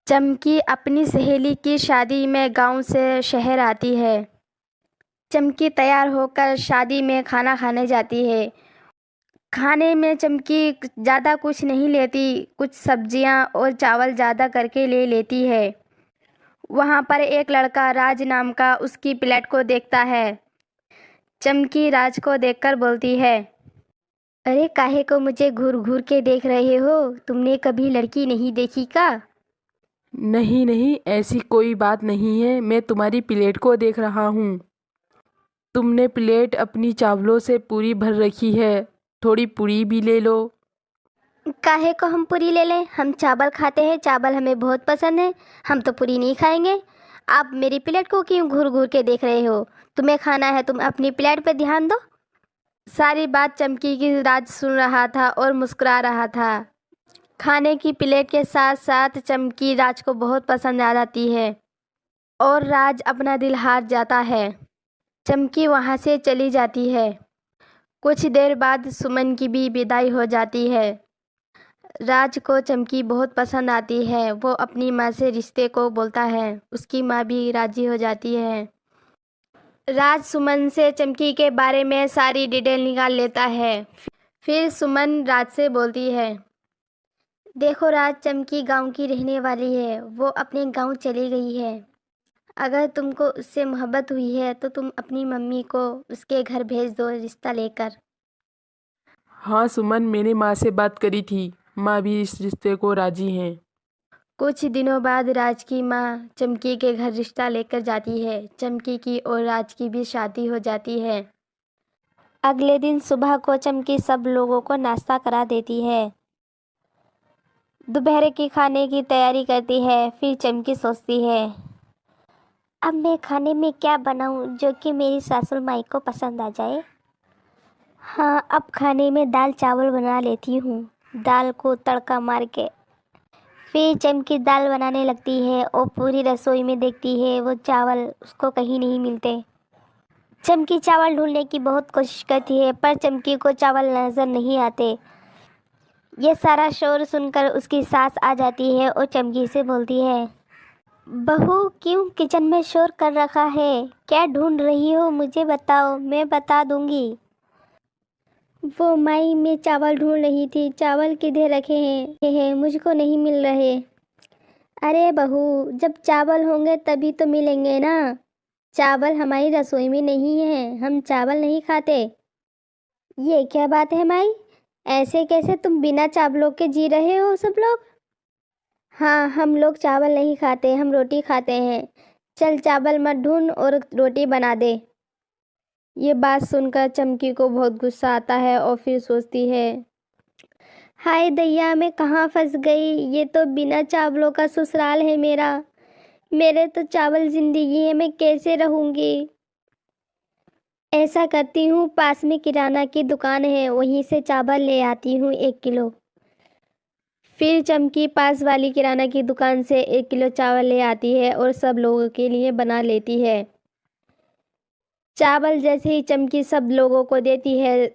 चमकी अपनी सहेली की शादी में गांव से शहर आती है। चमकी तैयार होकर शादी में खाना खाने जाती है। खाने में चमकी ज़्यादा कुछ नहीं लेती, कुछ सब्जियां और चावल ज़्यादा करके ले लेती है। वहाँ पर एक लड़का राज नाम का उसकी प्लेट को देखता है। चमकी राज को देखकर बोलती है, अरे काहे को मुझे घूर घूर के देख रहे हो? तुमने कभी लड़की नहीं देखी का? नहीं नहीं, ऐसी कोई बात नहीं है। मैं तुम्हारी प्लेट को देख रहा हूँ। तुमने प्लेट अपनी चावलों से पूरी भर रखी है, थोड़ी पूरी भी ले लो। काहे को हम पूरी ले लें? हम चावल खाते हैं, चावल हमें बहुत पसंद है। हम तो पूरी नहीं खाएंगे। आप मेरी प्लेट को क्यों घूर घूर के देख रहे हो? तुम्हें खाना है, तुम अपनी प्लेट पे ध्यान दो। सारी बात चमकी की राज सुन रहा था और मुस्कुरा रहा था। खाने की प्लेट के साथ साथ चमकी राज को बहुत पसंद आ जाती है और राज अपना दिल हार जाता है। चमकी वहाँ से चली जाती है। कुछ देर बाद सुमन की भी विदाई हो जाती है। राज को चमकी बहुत पसंद आती है। वो अपनी माँ से रिश्ते को बोलता है। उसकी माँ भी राजी हो जाती है। राज सुमन से चमकी के बारे में सारी डिटेल निकाल लेता है। फिर सुमन राज से बोलती है, देखो राज, चमकी गांव की रहने वाली है। वो अपने गांव चली गई है। अगर तुमको उससे मोहब्बत हुई है तो तुम अपनी मम्मी को उसके घर भेज दो रिश्ता लेकर। हाँ सुमन, मैंने माँ से बात करी थी। माँ भी इस रिश्ते को राजी हैं। कुछ दिनों बाद राज की माँ चमकी के घर रिश्ता लेकर जाती है। चमकी की और राज की भी शादी हो जाती है। अगले दिन सुबह को चमकी सब लोगों को नाश्ता करा देती है। दोपहर के खाने की तैयारी करती है। फिर चमकी सोचती है, अब मैं खाने में क्या बनाऊं जो कि मेरी सासू माई को पसंद आ जाए। हाँ, अब खाने में दाल चावल बना लेती हूँ। दाल को तड़का मार के फिर चमकी दाल बनाने लगती है और पूरी रसोई में देखती है वो चावल उसको कहीं नहीं मिलते। चमकी चावल ढूंढने की बहुत कोशिश करती है पर चमकी को चावल नजर नहीं आते। ये सारा शोर सुनकर उसकी सास आ जाती है और चमकी से बोलती है, बहू क्यों किचन में शोर कर रखा है? क्या ढूंढ रही हो? मुझे बताओ, मैं बता दूंगी। वो माई, मैं चावल ढूंढ रही थी। चावल किधर रखे हैं? मुझको नहीं मिल रहे। अरे बहू, जब चावल होंगे तभी तो मिलेंगे ना। चावल हमारी रसोई में नहीं है, हम चावल नहीं खाते। ये क्या बात है माई? ऐसे कैसे तुम बिना चावलों के जी रहे हो सब लोग? हाँ, हम लोग चावल नहीं खाते, हम रोटी खाते हैं। चल चावल मत ढूंढ और रोटी बना दे। ये बात सुनकर चमकी को बहुत गुस्सा आता है और फिर सोचती है, हाय दैया, मैं कहाँ फंस गई? ये तो बिना चावलों का ससुराल है मेरा। मेरे तो चावल जिंदगी है, मैं कैसे रहूंगी? ऐसा करती हूँ, पास में किराना की दुकान है, वहीं से चावल ले आती हूँ 1 किलो। फिर चमकी पास वाली किराना की दुकान से 1 किलो चावल ले आती है और सब लोगों के लिए बना लेती है। चावल जैसे ही चमकी सब लोगों को देती है,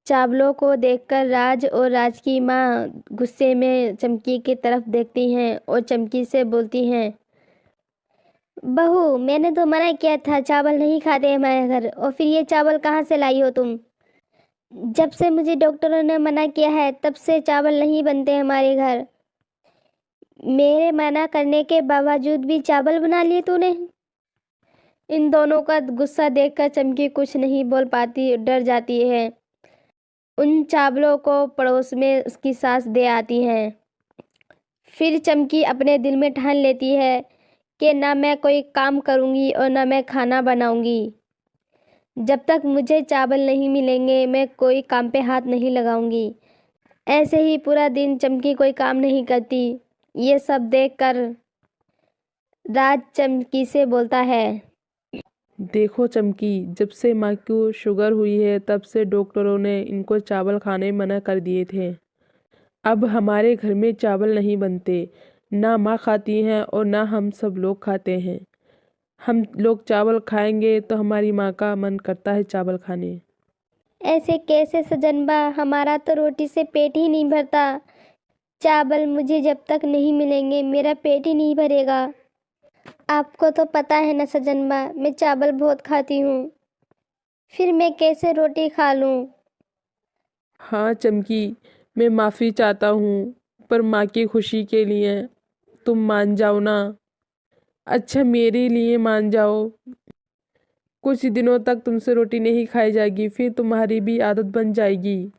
चावलों को देखकर राज और राज की माँ गुस्से में चमकी की तरफ देखती हैं और चमकी से बोलती हैं, बहू, मैंने तो मना किया था, चावल नहीं खाते हमारे घर, और फिर ये चावल कहाँ से लाई हो तुम? जब से मुझे डॉक्टरों ने मना किया है तब से चावल नहीं बनते हमारे घर। मेरे मना करने के बावजूद भी चावल बना लिए तूने। इन दोनों का गुस्सा देखकर चमकी कुछ नहीं बोल पाती, डर जाती है। उन चावलों को पड़ोस में उसकी सास दे आती है। फिर चमकी अपने दिल में ठान लेती है कि ना मैं कोई काम करूंगी और ना मैं खाना बनाऊंगी। जब तक मुझे चावल नहीं मिलेंगे मैं कोई काम पे हाथ नहीं लगाऊंगी। ऐसे ही पूरा दिन चमकी कोई काम नहीं करती। ये सब देखकर राज चमकी से बोलता है, देखो चमकी, जब से माँ को शुगर हुई है तब से डॉक्टरों ने इनको चावल खाने मना कर दिए थे। अब हमारे घर में चावल नहीं बनते। ना माँ खाती हैं और ना हम सब लोग खाते हैं। हम लोग चावल खाएंगे तो हमारी माँ का मन करता है चावल खाने। ऐसे कैसे सजनबा? हमारा तो रोटी से पेट ही नहीं भरता। चावल मुझे जब तक नहीं मिलेंगे मेरा पेट ही नहीं भरेगा। आपको तो पता है ना सजनबा, मैं चावल बहुत खाती हूँ, फिर मैं कैसे रोटी खा लूँ। हाँ चमकी, मैं माफ़ी चाहता हूँ, पर माँ की खुशी के लिए तुम मान जाओ ना। अच्छा, मेरे लिए मान जाओ। कुछ दिनों तक तुमसे रोटी नहीं खाई जाएगी, फिर तुम्हारी भी आदत बन जाएगी।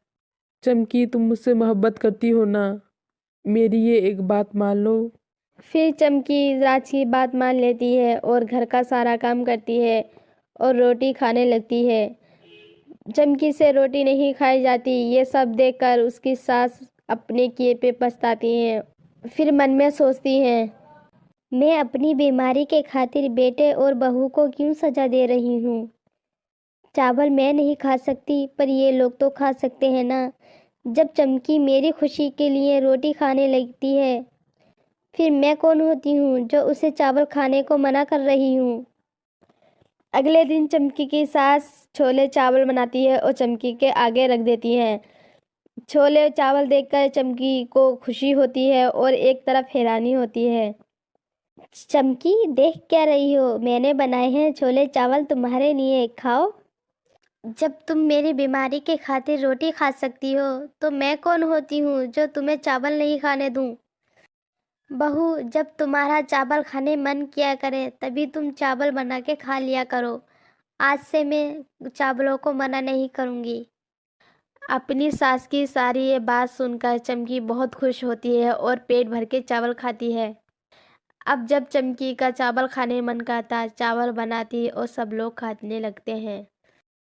चमकी, तुम मुझसे मोहब्बत करती हो ना? मेरी ये एक बात मान लो। फिर चमकी राज की बात मान लेती है और घर का सारा काम करती है और रोटी खाने लगती है। चमकी से रोटी नहीं खाई जाती, ये सब देखकर उसकी सास अपने किए पे पछताती है। फिर मन में सोचती है, मैं अपनी बीमारी के खातिर बेटे और बहू को क्यों सजा दे रही हूँ। चावल मैं नहीं खा सकती पर ये लोग तो खा सकते हैं ना। जब चमकी मेरी खुशी के लिए रोटी खाने लगती है, फिर मैं कौन होती हूँ जो उसे चावल खाने को मना कर रही हूँ। अगले दिन चमकी की सास छोले चावल बनाती है और चमकी के आगे रख देती है। छोले चावल देखकर चमकी को खुशी होती है और एक तरफ हैरानी होती है। चमकी, देख क्या रही हो, मैंने बनाए हैं छोले चावल तुम्हारे लिए, खाओ। जब तुम मेरी बीमारी के खातिर रोटी खा सकती हो तो मैं कौन होती हूँ जो तुम्हें चावल नहीं खाने दूँ। बहू, जब तुम्हारा चावल खाने मन किया करे तभी तुम चावल बना के खा लिया करो। आज से मैं चावलों को मना नहीं करूँगी। अपनी सास की सारी ये बात सुनकर चमकी बहुत खुश होती है और पेट भर के चावल खाती है। अब जब चमकी का चावल खाने मन करता, चावल बनाती और सब लोग खाने लगते हैं।